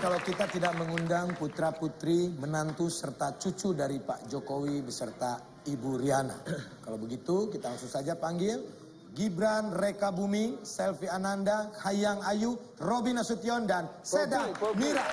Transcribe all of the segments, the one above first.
kalau kita tidak mengundang putra-putri, menantu serta cucu dari Pak Jokowi beserta Ibu Riana. Kalau begitu kita langsung saja panggil Gibran Reka Buming, Selvi Ananda, Hayang Ayu, Robby Nasution, dan Seda Mira.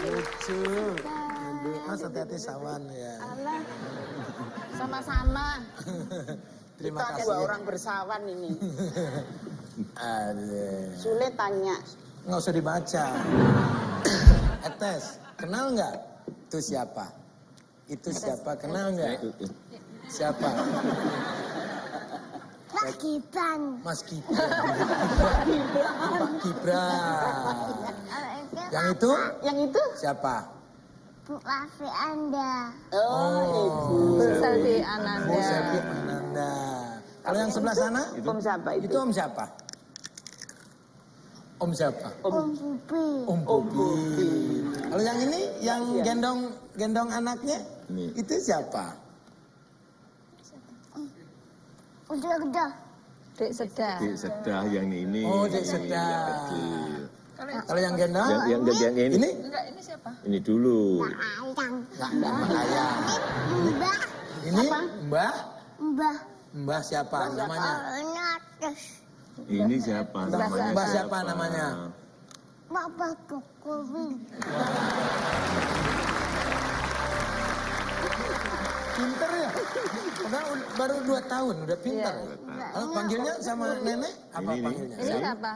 Lucu. Mas hati-hati sawan ya. Alah, sama-sama. Terima Kita kasih. dua orang bersawan ini. Aduh. Sulit tanya. Nggak usah dibaca. Etes, kenal nggak? Itu siapa? Itu siapa? Kenal nggak? Siapa? Mas Gibran. Mas Gibran. Pak Gibran. Yang itu? Yang itu? Siapa? Bu Raffi Anda. Oh, Bu Selvi Bu Ananda. Selvi Ananda. Kalau yang sebelah sana? Om siapa itu? Itu Om siapa? Om siapa? Om Bubi. Om Bobi. Kalau yang ini, yang gendong anaknya, itu siapa? Udah. Dek Sedah. Dek Sedah yang ini. Oh, Dek Sedah. Yang kecil. Kalau yang gendong? Yang ini. Enggak, ini siapa? Ini dulu. Ayang. Nggak ayah. Mbah. Ini Mbah? Mbah. Mbah siapa namanya? Nates. Ini siapa namanya? Mbah siapa namanya? Bapak Jokowi. Pinter ya? Baru 2 tahun, udah pinter. Kalau panggilnya sama nenek, apa Ini. panggilnya? Ini siapa?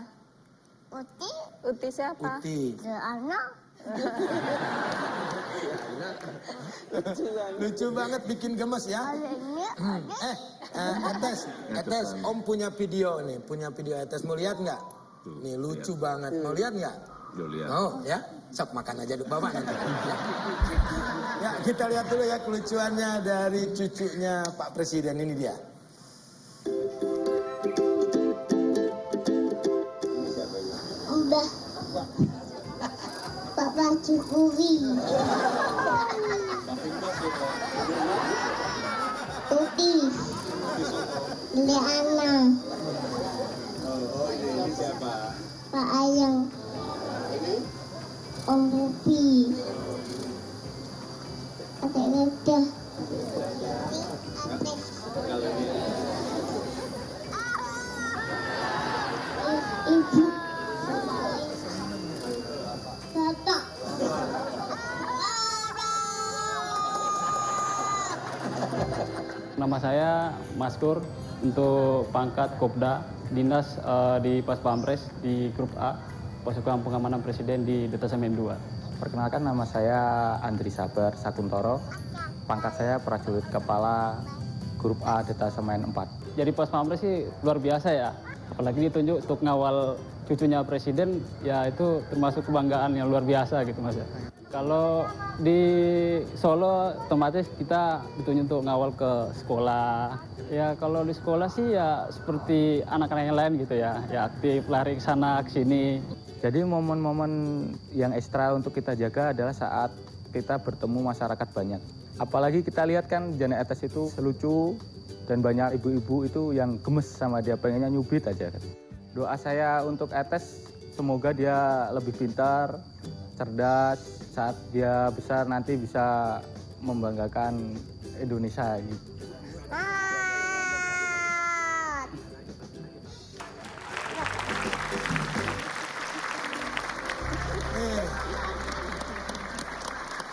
Putih. Uti siapa? Putih. Anak. Lucu banget, bikin gemes ya. Ini. Etes, Om punya video nih, Etes mau lihat nggak? Nih lucu banget, mau lihat nggak? Lo lihat. Oh ya, sok makan aja dulu bawa nanti. Ya kita lihat dulu ya kelucuannya dari cucunya Pak Presiden, ini dia. Mbah. Bapak Jokowi. Putih. Leana. Pak Ayang. Om Bubi. Adek Reda. Ibu. Bapak. Nama saya Maskur, untuk pangkat Kopda, dinas di Pas Pampres di Grup A, Pasukan Pengamanan Presiden di Detasemen 2. Perkenalkan, nama saya Andri Sabar Sakuntoro, pangkat saya prajurit kepala Grup A Detasemen 4. Jadi Pas Pampres sih luar biasa ya, apalagi ditunjuk untuk ngawal cucunya Presiden, ya itu termasuk kebanggaan yang luar biasa gitu Mas. Kalau di Solo otomatis kita ditunjuk untuk ngawal ke sekolah. Ya kalau di sekolah sih ya seperti anak-anak yang lain gitu ya, ya aktif lari ke sana ke sini. Jadi momen-momen yang ekstra untuk kita jaga adalah saat kita bertemu masyarakat banyak. Apalagi kita lihat kan Jana Etes itu selucu dan banyak ibu-ibu itu yang gemes sama dia, pengennya nyubit aja. Doa saya untuk Etes semoga dia lebih pintar, cerdas, saat dia besar nanti bisa membanggakan Indonesia gitu.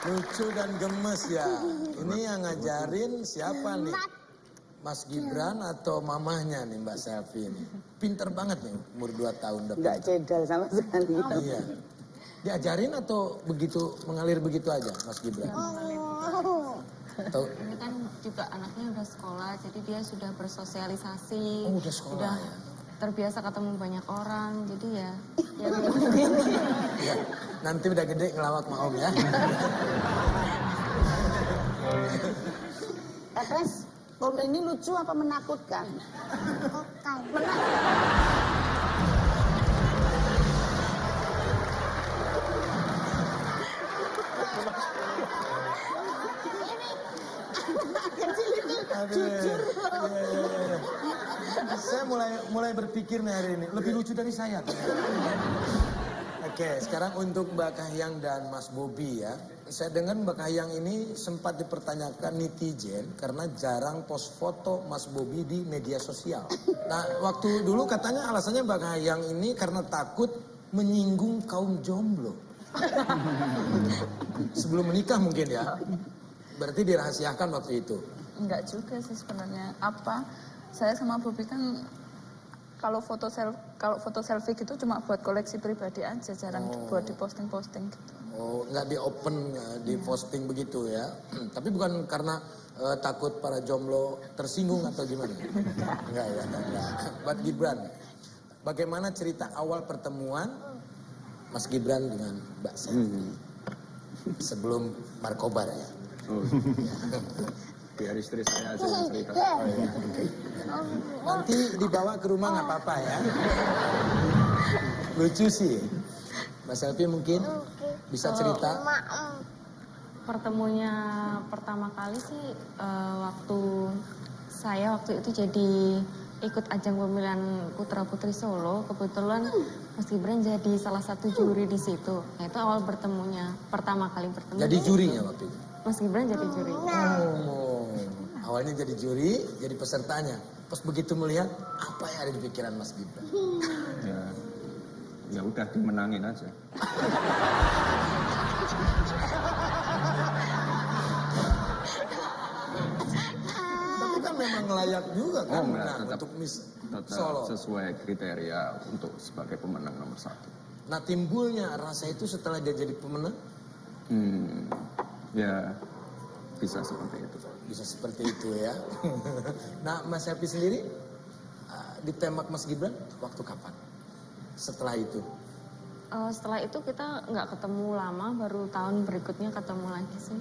Lucu dan gemes ya. Ini yang ngajarin siapa nih? Mas Gibran atau mamahnya nih Mbak Selvi ini? Pinter banget nih, umur 2 tahun udah Enggak pinter. cedal sama sekali. Iya. Diajarin atau begitu mengalir begitu aja Mas Gibran? Atau Ini kan juga anaknya udah sekolah, jadi dia sudah bersosialisasi. Oh, udah sekolah udah ya? terbiasa ketemu banyak orang, jadi ya ya, nanti udah gede ngelawak sama Om ya. Terus Komen ini lucu apa menakutkan? Kokan. Jujur. Saya mulai berpikir nih hari ini lebih lucu dari saya. Oke, sekarang untuk Mbak Kahiyang dan Mas Bobi ya. Saya dengar Mbak Kahiyang ini sempat dipertanyakan netizen karena jarang post foto Mas Bobi di media sosial. Nah, waktu dulu katanya alasannya Mbak Kahiyang ini karena takut menyinggung kaum jomblo. Sebelum menikah mungkin ya. Berarti dirahasiakan waktu itu. Enggak juga sih sebenarnya. Apa? Saya sama Bobi kan kalau foto selfie gitu cuma buat koleksi pribadi aja, jarang buat di posting gitu. Oh, nggak di open, di posting begitu ya. Tapi bukan karena takut para jomblo tersinggung atau gimana? Enggak ya, enggak. Buat Gibran, bagaimana cerita awal pertemuan Mas Gibran dengan Mbak Selvi? Sebelum Markobar ya. Oh. Biar istri saya aja yang cerita. Oh, iya. Nanti dibawa ke rumah nggak apa-apa ya. Lucu sih. Mbak Selvi mungkin bisa cerita. Pertemunya pertama kali sih waktu itu jadi ikut ajang pemilihan Putra Putri Solo. Kebetulan Mas Gibran jadi salah satu juri di situ. Nah, itu awal bertemunya, pertama kali bertemu. Jadi jurinya waktu itu? Mas Gibran jadi juri. Oh, awalnya jadi juri, jadi pesertanya. Pas begitu melihat, apa yang ada di pikiran Mas Gibran? Ya udah dimenangin aja. Tapi kan memang layak juga kan menang tetap, untuk Miss tetap Solo. sesuai kriteria untuk sebagai pemenang nomor 1. Nah, timbulnya rasa itu setelah dia jadi pemenang? Ya bisa seperti itu. Bisa seperti itu ya. Nah, Mas Selvi sendiri ditembak Mas Gibran waktu kapan? Setelah itu? Setelah itu kita nggak ketemu lama, baru tahun berikutnya ketemu lagi sih.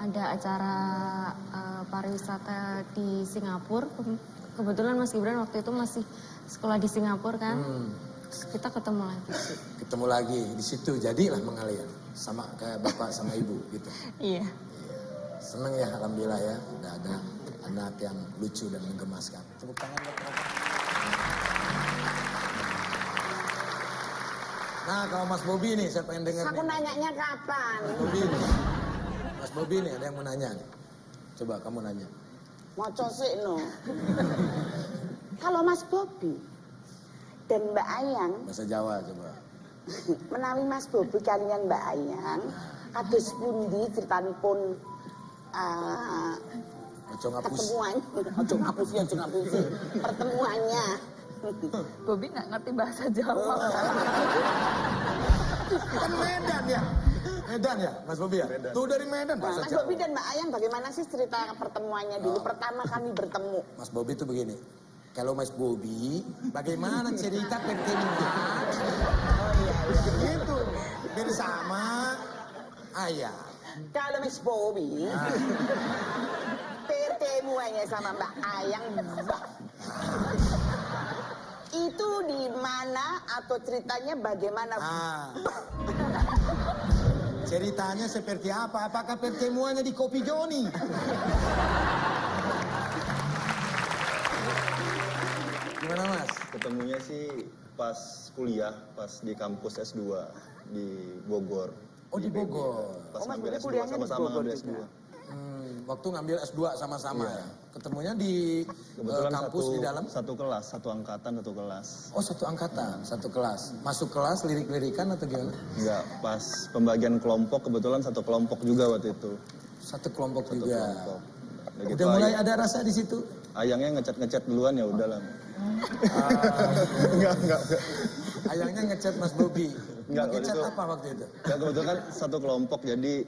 Ada acara pariwisata di Singapura. Kebetulan Mas Gibran waktu itu masih sekolah di Singapura kan. Terus kita ketemu lagi sih. Ketemu lagi di situ, jadilah mengalir sama kayak bapak sama ibu gitu. Iya. Seneng ya, alhamdulillah ya, udah ada anak yang lucu dan menggemaskan. Tepuk tangan buat mereka. Nah, kalau Mas Bobi nih, saya pengen denger Aku nih. nanyanya kapan? Mas Bobi nih. Mas Bobi nih, ada yang mau nanya nih. Coba kamu nanya. Mau cosik no. Kalau Mas Bobi dan Mbak Ayang, Bahasa Jawa coba. menawi Mas Bobi kalian Mbak Ayang, kados pundi critanipun Ojo ngapus. ketemuannya, pertemuannya. Bobi nggak ngerti bahasa Jawa. Kan Medan ya? Medan ya, Mas Bobi ya? Tuh dari Medan, bahasa Mas Jawa. Bobi dan Mbak Ayang bagaimana sih cerita pertemuannya dulu pertama kami bertemu? Mas Bobi tuh begini. Kalau Mas Bobi, bagaimana cerita pertemuan? Oh iya, gitu. Bersama Ayah. Kalau Mas Bobi, pertemuannya sama Mbak Ayang, itu di mana atau ceritanya bagaimana? Ceritanya seperti apa? Apakah pertemuannya di Kopi Joni? Gimana Mas? Ketemunya sih pas kuliah, pas di kampus S2 di Bogor. Oh di Bogor. Pas Mas ngambil Bobi S2 kuliahnya di sama-sama Bogor ngambil juga? S2. Waktu ngambil S2 sama-sama Iya. ya? Ketemunya di Kebetulan kampus di dalam? satu kelas, satu angkatan, satu kelas. Oh satu angkatan, satu kelas. Masuk kelas lirik-lirikan atau gimana? Enggak, pas pembagian kelompok kebetulan satu kelompok juga waktu itu. Satu kelompok Satu juga. kelompok. Udah gitu, Udah mulai ada rasa di situ? Ayangnya ngecat duluan ya udahlah. Enggak. Ayangnya ngechat Mas Bobi. Enggak, Pakai waktu chat itu- apa waktu itu? Ya kebetulan kan satu kelompok jadi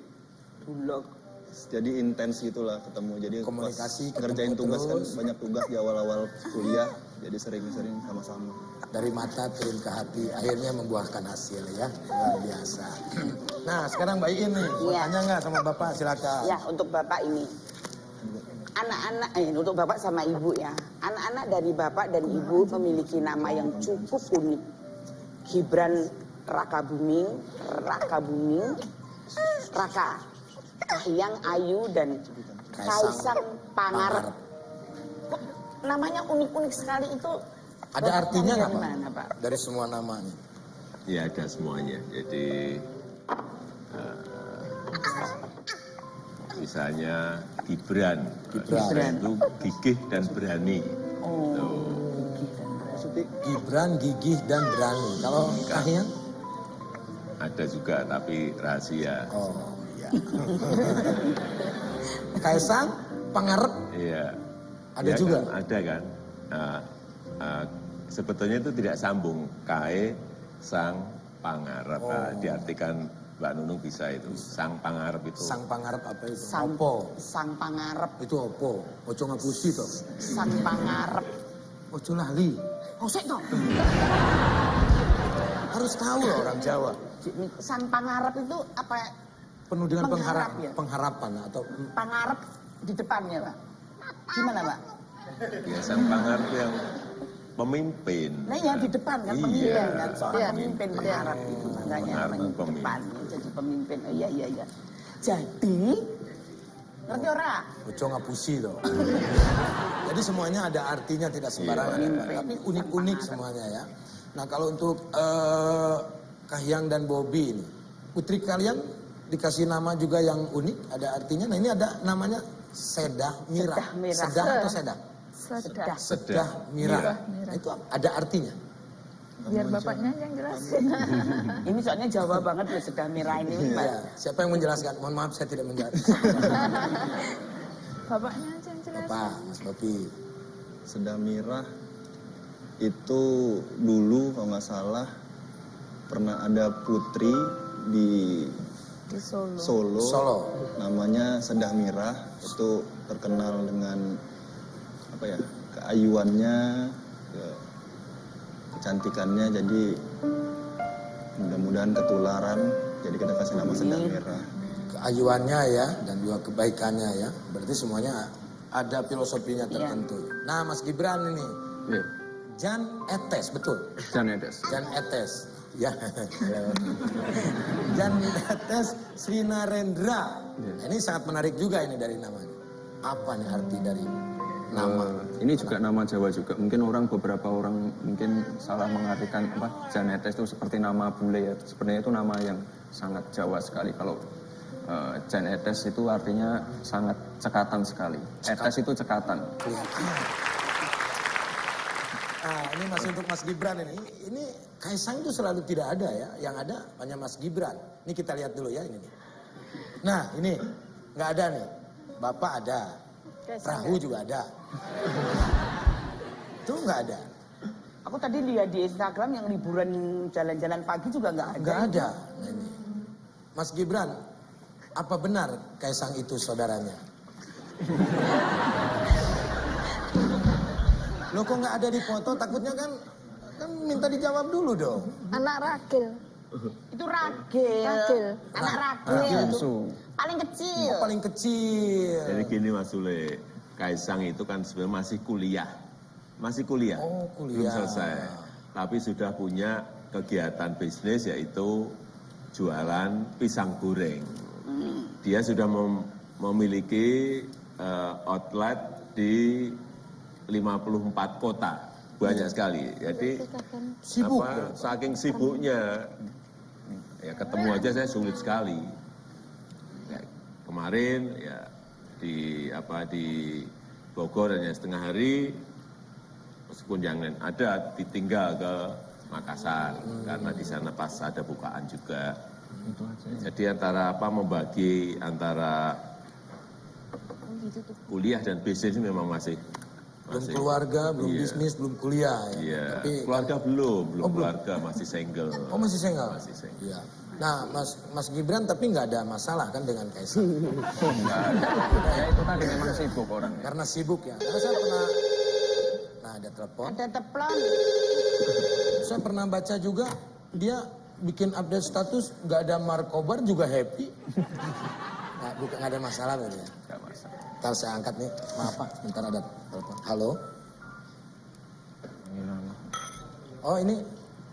intens gitulah ketemu. Jadi Komunikasi, pas ngerjain ketemu tugas kan terus. banyak tugas di awal-awal kuliah. Jadi sering-sering sama-sama. Dari mata turun ke hati, akhirnya membuahkan hasil ya. Luar biasa. Nah sekarang Mbak Iin nih, mau Iya. tanya nggak sama Bapak? Silakan. Ya, untuk Bapak ini. anak-anak, untuk bapak sama ibu ya. Anak-anak dari bapak dan ibu memiliki nama yang cukup unik. Gibran Raka Buming, Raka, Kahiyang Ayu dan Kaisang Pangarep. Kok namanya unik-unik sekali itu? Ada artinya nggak, Pak? Mana, Pak? Dari semua nama ini. Ya ada semuanya. Jadi misalnya Gibran itu gigih dan berani. Gibran, gigih dan berani. Kalau Kahiyang? Ada juga tapi rahasia. Oh iya. Kaisang Pangarep? Iya. Ada Ya juga? Kan, ada kan. Sebetulnya itu tidak sambung. Sang Pangarep. Diartikan Mbak Nunung bisa itu. Sang Pangarep itu. Sang Pangarep apa itu? Opo. Sang Pangarep. Itu opo? Ojo ngapusi toh. Sang Pangarep. Ojo lali. Kosek toh. Harus tahu loh orang Jawa. Sang Pangarep itu apa? Penuh dengan Mengharap ya? pengharapan atau Pangarep di depannya, Pak. Gimana, Pak? Ya Sang Pangarep yang pemimpin. Nah ya di depan kan pemimpin kan. Seorang pemimpin Pangarep itu. Makanya namanya di Pemimpin. depan. Jadi pemimpin. Oh, iya. Jadi, ngerti ora? ojo ngapusi toh. Jadi semuanya ada artinya tidak sembarangan. Iya, Pak. Tapi unik-unik semuanya ya. Nah kalau untuk Kahiyang dan Bobi ini, putri kalian dikasih nama juga yang unik, ada artinya. Nah ini ada namanya Sedah Mira. Sedah Mira. Sedah atau Sedah? Sedah. Sedah Mira. Nah, itu ada artinya. Biar bapaknya yang jelasin. Ini soalnya Jawa banget ya Sedah Mira ini, Pak. Iya. Siapa yang menjelaskan? Mohon maaf saya tidak menjelaskan. Bapaknya aja yang jelasin. Bapak, Mas Bobi. Sedah Mirah itu dulu kalau nggak salah pernah ada putri di Di Solo. Solo. Namanya Sedah Mirah, itu terkenal dengan apa ya, keayuannya, kecantikannya, jadi mudah-mudahan ketularan, jadi kita kasih nama Sedah Mirah. Keayuannya ya dan juga kebaikannya ya. Berarti semuanya ada filosofinya tertentu. Nah, Mas Gibran ini Iya. Jan Etes, betul? Jan Etes. Jan Etes. Ya. Jan Etes Sri Narendra. Nah, ini sangat menarik juga ini dari namanya. Apa nih arti dari nama? Ini juga nama Jawa juga. Mungkin beberapa orang mungkin salah mengartikan Jan Etes itu seperti nama bule ya. Sebenarnya itu nama yang sangat Jawa sekali. Kalau Jan Etes itu artinya sangat cekatan sekali. Etes itu cekatan. Nah, ini masih untuk Mas Gibran ini. Ini Kaisang itu selalu tidak ada ya. Yang ada hanya Mas Gibran. Ini kita lihat dulu ya ini. Nah, ini nggak ada nih. Bapak ada. Perahu juga ada. Itu nggak ada. Aku tadi lihat di Instagram yang liburan jalan-jalan pagi juga nggak ada. Nggak ada. Nah, ini. Mas Gibran, apa benar Kaisang itu saudaranya? Lo kok nggak ada di foto? Takutnya kan minta dijawab dulu dong. Anak Ragil. Itu Ragil. Anak Ragil. Paling kecil. Oh, paling kecil. Jadi gini Mas Sule, Kaisang itu kan sebenarnya masih kuliah. Masih kuliah. Oh, Belum kuliah. selesai. Tapi sudah punya kegiatan bisnis yaitu jualan pisang goreng. Dia sudah memiliki outlet di 54 kota. Banyak sekali. Jadi Sibuk. saking sibuknya ya ketemu aja saya sulit sekali. Ya, kemarin ya di Bogor hanya setengah hari, meskipun yang lain ada ditinggal ke Makassar karena di sana pas ada bukaan juga. Jadi antara membagi antara kuliah dan bisnis ini memang masih Belum keluarga, belum Iya. bisnis, belum kuliah ya. Iya, Tapi keluarga belum Oh, belum. keluarga, masih single. Oh, masih single? Masih single. Iya. Nah, Mas Gibran tapi nggak ada masalah kan dengan Kaisang? Enggak ada. Ya itu tadi memang sibuk orang. Karena sibuk ya. Karena saya pernah, nah ada telepon. Ada teplon. Saya pernah baca juga dia bikin update status nggak ada markobar juga happy. Nah, bukan nggak ada masalah berarti ya. Enggak masalah. Ntar saya angkat nih, maaf Pak, sebentar ada telepon. Halo? Oh ini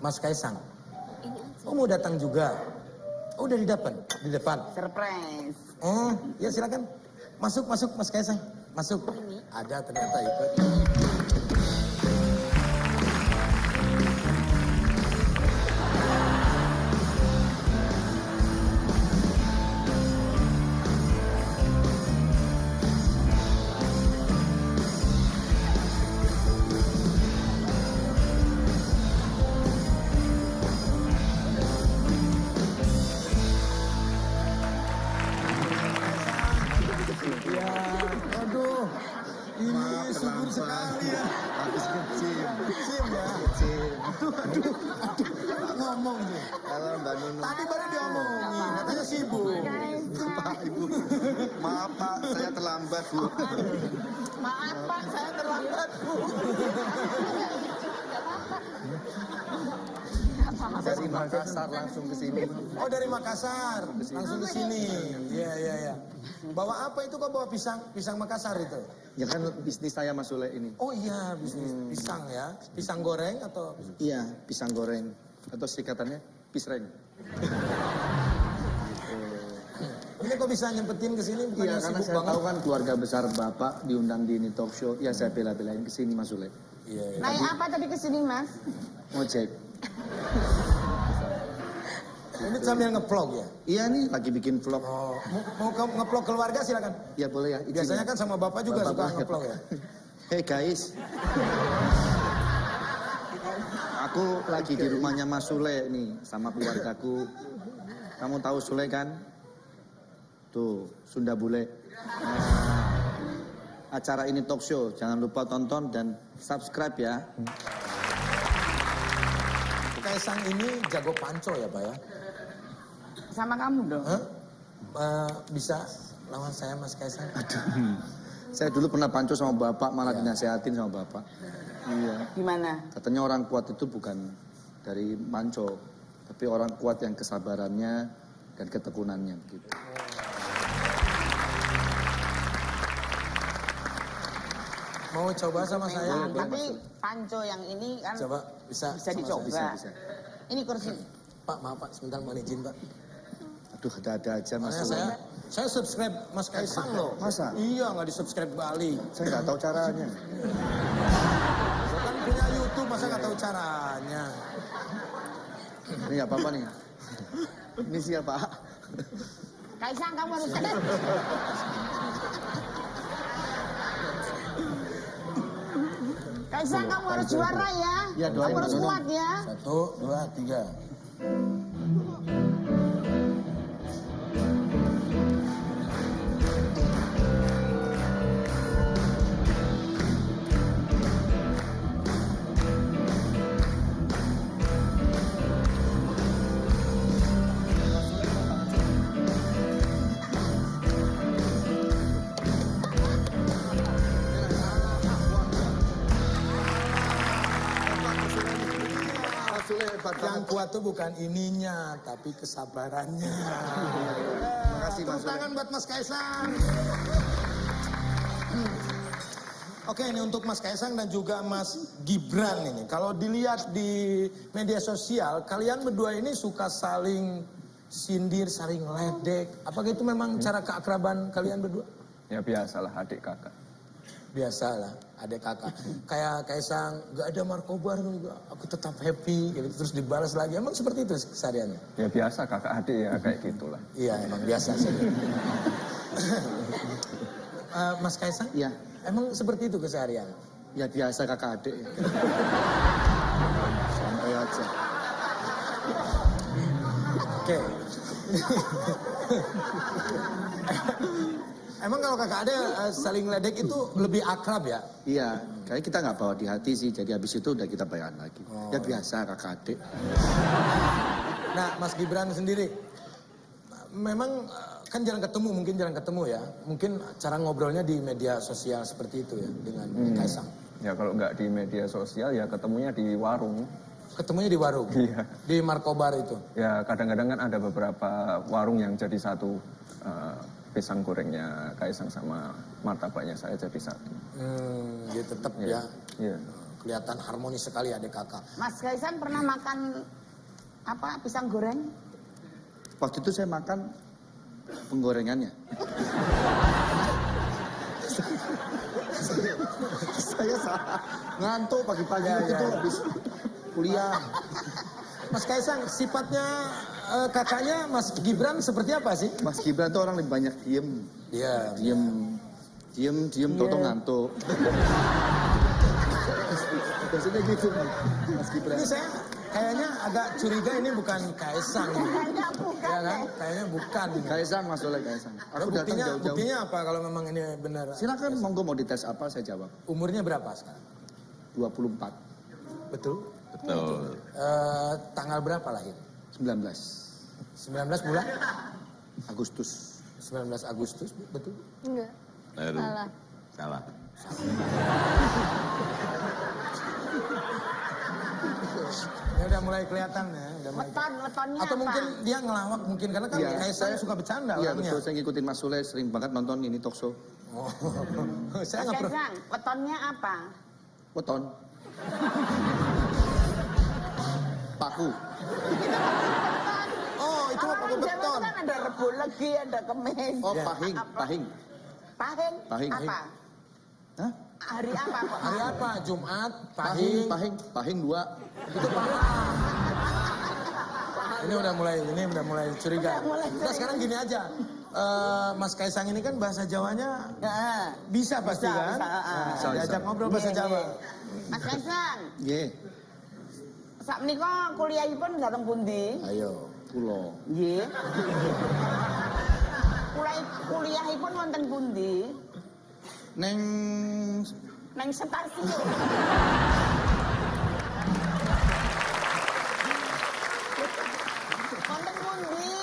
Mas Kaisang. Oh mau datang juga? Oh udah di depan. Surprise. Oh ya silakan. Masuk Mas Kaisang. Masuk. Ada ternyata ikut. Ya, aduh, ini subur sekali ya. Habis kecil. Sim ya. Aduh, tak ngomong tuh. Kalau Mbak Nunung. Tadi baru diomongin, katanya sibuk. Pak, Ibu. Maaf Pak, saya terlambat Bu. Maaf Pak, saya terlambat Bu. Dari Makassar langsung ke sini. Oh dari Makassar, langsung ke sini. Iya. Bawa apa itu kok bawa pisang? Pisang Makassar itu? Ya kan bisnis saya Mas Sule ini. Oh iya bisnis pisang ya. Pisang goreng atau? Iya, pisang goreng. Atau singkatannya pisreng. Ini kok bisa nyempetin ke sini? Bukannya Iya, karena sibuk saya banget? tahu kan keluarga besar Bapak diundang di ini talk show. Ya saya bela-belain ke sini Mas Sule. Iya. Naik apa tadi ke sini, Mas? Ngojek. Ini sambil nge-vlog ya? Iya nih lagi bikin vlog. Oh, mau nge-vlog keluarga silakan. Ya boleh ya. izin Biasanya ya. kan sama bapak juga Bapak suka boleh. nge-vlog ya. Hey guys. Aku lagi di rumahnya Mas Sule nih sama keluargaku. Kamu tahu Sule kan? Tuh, Sunda Bule. Acara ini talk show, jangan lupa tonton dan subscribe ya. Kaisang ini jago panco ya Pak ya? Sama kamu dong. Hah? Bisa lawan saya Mas Kaisang? Saya dulu pernah panco sama Bapak, malah dinasehatin sama Bapak. Iya. Gimana? Katanya orang kuat itu bukan dari manco, tapi orang kuat yang kesabarannya dan ketekunannya begitu. Mau coba sama saya? Tapi panco yang ini kan Coba bisa bisa sama dicoba. Bisa. Ini kursi. Pak maaf Pak sebentar mohon izin Pak. Aduh, ada-ada aja Mas. Makanya saya subscribe Mas Kaisang loh. Masa? Iya nggak di subscribe balik. Saya nggak tahu caranya. Saya kan punya YouTube masa nggak tahu caranya. Ini nggak apa-apa nih. Ini siapa? Kaisang kamu harus Kaisang kamu harus juara ya. Ya, doain Kamu harus Mas Nunung. kuat ya. 1, 2, 3. Mas Sule hebat Yang banget. kuat tuh bukan ininya, tapi kesabarannya. Terima kasih Mas Tepuk Sule. tangan buat Mas Kaisang. Oke, ini untuk Mas Kaisang dan juga Mas Gibran ini. Kalau dilihat di media sosial, kalian berdua ini suka saling sindir, saling ledek. Apakah itu memang cara keakraban kalian berdua? Ya biasalah adik kakak. Biasalah, adik kakak. Kayak Kaisang, gak ada Markobar, aku tetap happy, gitu. Terus dibalas lagi. Emang seperti itu kesehariannya? Ya biasa kakak adik ya kayak gitulah. Iya, emang biasa sih. Mas Kaisang, Iya. emang seperti itu keseharian? Ya biasa kakak adik. Santai aja. Oke. Emang kalau kakak adik saling ledek itu lebih akrab ya? Iya, kayak kita nggak bawa di hati sih. Jadi habis itu udah kita bayan lagi. Oh, Ya biasa kakak adik. Nah, Mas Gibran sendiri, memang kan jarang ketemu ya. Mungkin cara ngobrolnya di media sosial seperti itu ya dengan Kaisang. Ya kalau nggak di media sosial ya ketemunya di warung. Ketemunya di warung, Iya. di Markobar itu. Ya kadang-kadang kan ada beberapa warung yang jadi satu pisang gorengnya Kaisang sama martabaknya saya jadi satu. Dia tetap Iya. ya. Iya. Kelihatan harmonis sekali adik kakak. Mas Kaisang pernah makan apa pisang goreng? Waktu itu saya makan penggorengannya. Saya salah. Ngantuk pagi-pagi Ya, itu ya. tuh habis kuliah. Mas Kaisang, sifatnya kakaknya Mas Gibran seperti apa sih? Mas Gibran tuh orang lebih banyak diem. Iya. Diem, tau-tau ngantuk. Biasanya gitu, Mas Gibran. Ini saya kayaknya agak curiga ini bukan Kaisang. Kayaknya bukan. Ya kan? Kayaknya bukan. Kaisang, Mas Soleh, Kaisang. Aku datang jauh-jauh. Buktinya apa kalau memang ini benar? Silakan, monggo mau dites apa, saya jawab. Umurnya berapa sekarang? 24, Betul. Betul. Tanggal berapa lahir? 19, 19 bulan? Agustus. 19 Agustus, betul? Enggak. Baru. Salah. Salah. Ya udah mulai kelihatan ya. Udah mulai Wetonnya Atau apa? mungkin dia ngelawak mungkin karena kan Iya, Kaisang suka bercanda Iya orangnya. betul, saya ngikutin Mas Soleh, sering banget nonton ini talk show. Oh. Mas Saya nggak pernah. Kaisang, wetonnya apa? Weton. Paku. Oh, itu apa Orang Jawa beton? kan ada Rebo Legi, ada Kemis. Oh, Ya. pahing, pahing. Pahing? Apa? Hah? Hari apa kok? Hari apa? Jumat, Pahing, pahing. pahing 2. Itu paha. Ini udah mulai curiga. Nah, sekarang gini aja. Mas Kaisang ini kan bahasa Jawanya Nah, bisa pasti kan? bisa, Nah, diajak ngobrol bahasa Jawa. Mas Kaisang, Nggih, sak menika kuliahipun dateng pundi? Ayo. kula. Nggih. Kuliahipun wonten pundi? Neng Neng stasiun. Wonten pundi?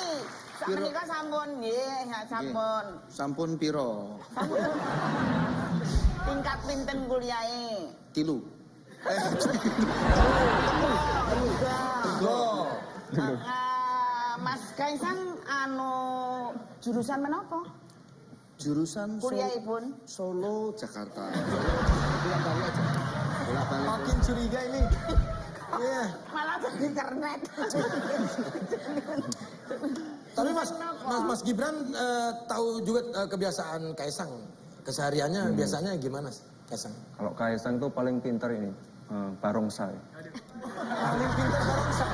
Sak Piro? menika sampun nggih, ya sampun. sampun piro? Sampun. Tingkat pinten kuliahe? 3. Go. Mas Kaisang jurusan menapa? Jurusan Kuliahipun? Solo, Jakarta. Bolak-balik aja. Bolak-balik. Makin curiga ini. Iya. Malah jadi internet. Tapi Mas Gibran tahu juga kebiasaan Kaisang. Kesehariannya biasanya gimana Kaisang? Kalau Kaisang tuh paling pintar ini barongsai. Paling pintar barongsai.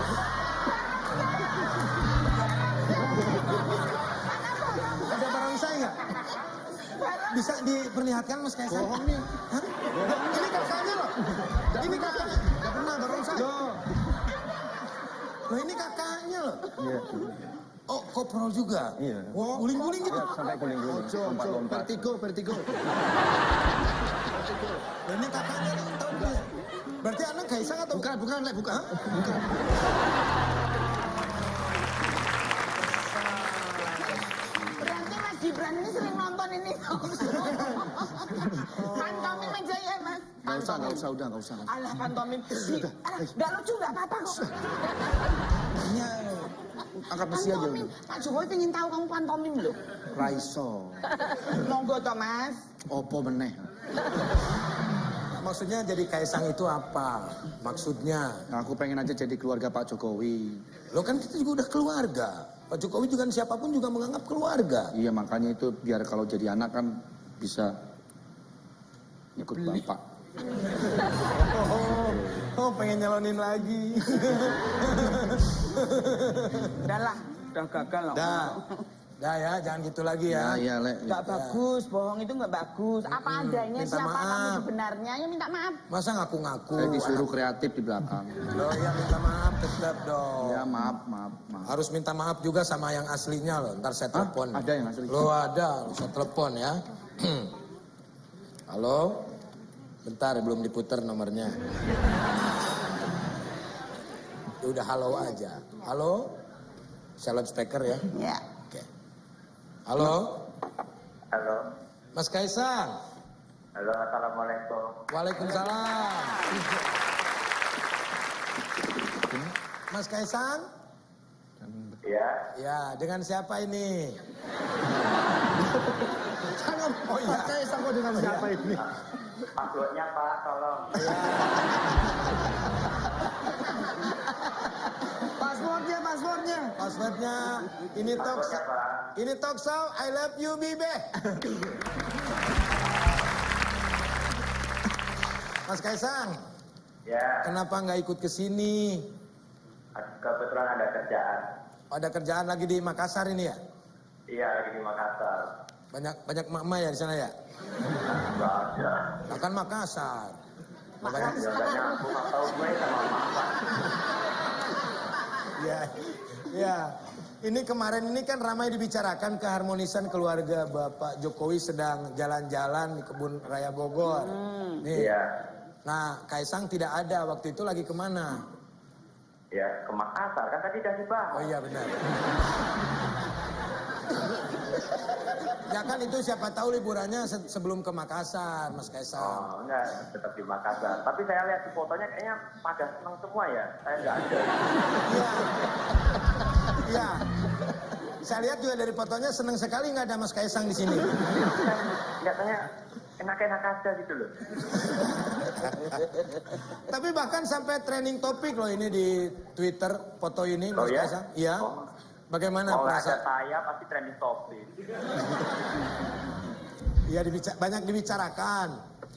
Ada barongsai nggak? Bisa diperlihatkan Mas Kaisang? Bohong nih. Hah? Ini kakaknya loh. Ini kakaknya. Gak pernah barongsai. Loh ini kakaknya loh. Iya. Oh koprol juga? Iya. Wow, guling-guling gitu. Iya, sampai guling-guling, lompat-lompat. Vertigo. Loh, ini kakaknya nih, tahu nggak? Berarti anak Kaisang atau? Bukan. Berarti Mas Gibran ini sering nonton ini. Pantomim aja ya Mas. Gak usah, udah gak usah. Alah pantomim. Alah, gak lucu gak apa-apa kok. Iya. Angkat besi aja. Pantomim. Pak Jokowi pengen tahu kamu pantomim loh. Raiso. Monggo toh Mas. Opo meneh. Maksudnya jadi Kaisang itu apa? Maksudnya? Nah, aku pengen aja jadi keluarga Pak Jokowi. Lo kan kita juga udah keluarga. Pak Jokowi juga siapapun juga menganggap keluarga. Iya makanya itu biar kalau jadi anak kan bisa ikut bapak. Oh, pengen nyalonin lagi. Udah gagal loh. Dah ya, jangan gitu lagi ya. Iya, Lek. Gak bagus, bohong itu gak bagus. Apa adanya minta siapa maaf. kamu sebenarnya, ya minta maaf. Masa ngaku-ngaku? Saya disuruh kreatif di belakang. Loh ya minta maaf tetap dong. Ya maaf. Harus minta maaf juga sama yang aslinya loh. Ntar saya telepon. Ada yang asli? Lo ada, saya telepon ya. Halo? Bentar, belum diputer nomornya. Udah halo aja. Halo? Saya loudspeaker ya. Ya. Oke. Halo? Halo. Mas Kaisang? Halo, assalamualaikum. Waalaikumsalam. Mas Kaisang? Ya, Ya, dengan siapa ini? Jangan, oh iya. Pak Kaisang kok dengan siapa ini? Passwordnya Pak, tolong. Passwordnya. Passwordnya ini Passwordnya Pak. ini talk show I love you Bibe. Mas Kaisang, Ya, kenapa nggak ikut ke sini? kebetulan ada kerjaan. Ada kerjaan lagi di Makassar ini ya? Iya, lagi di Makassar. Banyak mama ya di sana ya? Enggak ada. Bahkan Makassar. Biasanya aku nggak tahu gue sama mama. Ya, ya. Ini kemarin ini kan ramai dibicarakan keharmonisan keluarga Bapak Jokowi sedang jalan-jalan di kebun raya Bogor. Nih. Iya. Nah, Kaisang tidak ada waktu itu lagi kemana? Ya, ke Makassar. Kan tadi udah dibahas. Oh iya benar. Ya kan itu siapa tahu liburannya sebelum ke Makassar, Mas Kaisang. Oh, enggak, tetap di Makassar. Tapi saya lihat di fotonya kayaknya pada senang semua ya. Saya enggak ada. Iya. Saya lihat juga dari fotonya senang sekali nggak ada Mas Kaisang di sini. Kelihatannya enak-enak aja gitu loh. Tapi bahkan sampai trending topik loh ini di Twitter foto ini Mas Oh ya? Kaisang. Iya. Oh. Bagaimana Kalau ada perasaan? saya pasti trending topik. Iya banyak dibicarakan.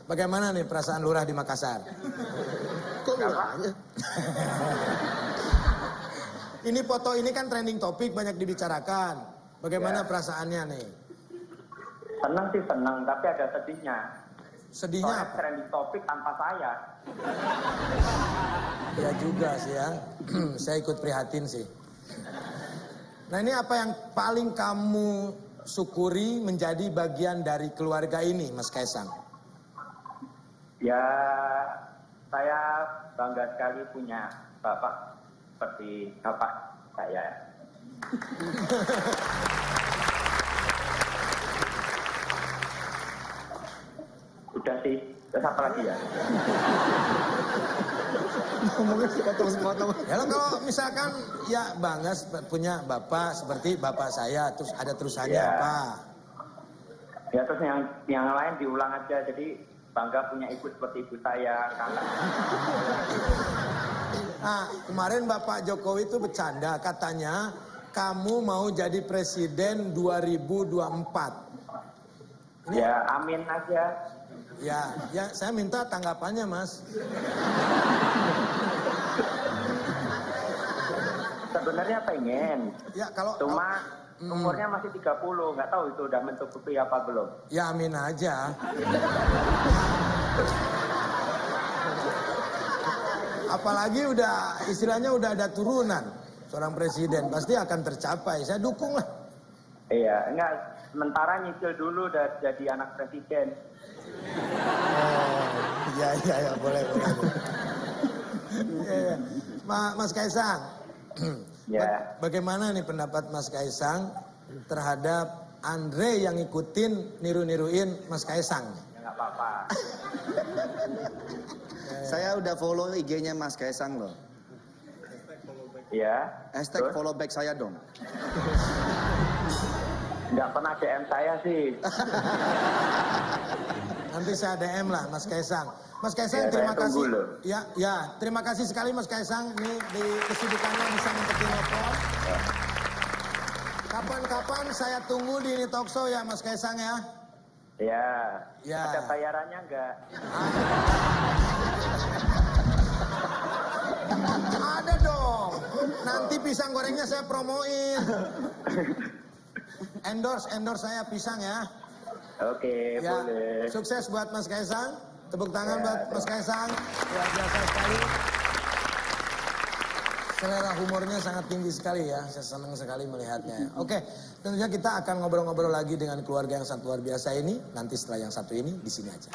Bagaimana nih perasaan lurah di Makassar? Kok lurahnya? Ini foto ini kan trending topik banyak dibicarakan. Bagaimana Ya. perasaannya nih? Senang sih senang, tapi ada sedihnya. Sedihnya Soalnya apa? trending topik tanpa saya. Ya juga sih ya. Saya ikut prihatin sih. Nah ini apa yang paling kamu syukuri menjadi bagian dari keluarga ini, Mas Kaisang? Ya, saya bangga sekali punya bapak seperti bapak saya. Udah sih, terus apa lagi ya? Ngomongnya sepotong-sepotong. Ya lo kalau misalkan ya bangga punya bapak seperti bapak saya, terus ada terusannya Ya. apa? Ya terus yang lain diulang aja, jadi bangga punya ibu seperti ibu saya, kakak. Nah kemarin Bapak Jokowi itu bercanda katanya kamu mau jadi presiden 2024. Ya amin aja. Ya saya minta tanggapannya Mas. Sebenarnya pengen, Ya kalau cuma umurnya masih 30, nggak tahu itu udah mencukupi apa belum. ya amin aja. Apalagi udah istilahnya udah ada turunan seorang presiden pasti akan tercapai. Saya dukung lah. Iya, enggak, sementara nyicil dulu udah jadi anak presiden. Oh, iya boleh. Iya. Mas Kaisang, Ya. bagaimana nih pendapat Mas Kaisang terhadap Andre yang ngikutin niru-niruin Mas Kaisang? Ya nggak apa-apa. Saya udah follow IG-nya Mas Kaisang loh. Iya. Hashtag Terus? follow back saya dong. Nggak pernah DM saya sih. Nanti saya DM lah Mas Kaisang. Mas Kaisang Ya, terima saya tunggu kasih. loh. Ya, terima kasih sekali Mas Kaisang ini di kesibukannya bisa ngikutin telepon. Kapan-kapan saya tunggu di ini talk show ya Mas Kaisang ya. Ya. Ya. Ada bayarannya nggak? Ada dong. Nanti pisang gorengnya saya promoin. Endorse saya pisang ya. Oke, Ya, boleh. sukses buat Mas Kaisang. Tepuk tangan Ya, buat Mas Kaisang. Luar biasa sekali. Selera humornya sangat tinggi sekali ya. Saya senang sekali melihatnya. Oke, tentunya kita akan ngobrol-ngobrol lagi dengan keluarga yang sangat luar biasa ini. Nanti setelah yang satu ini, di sini aja.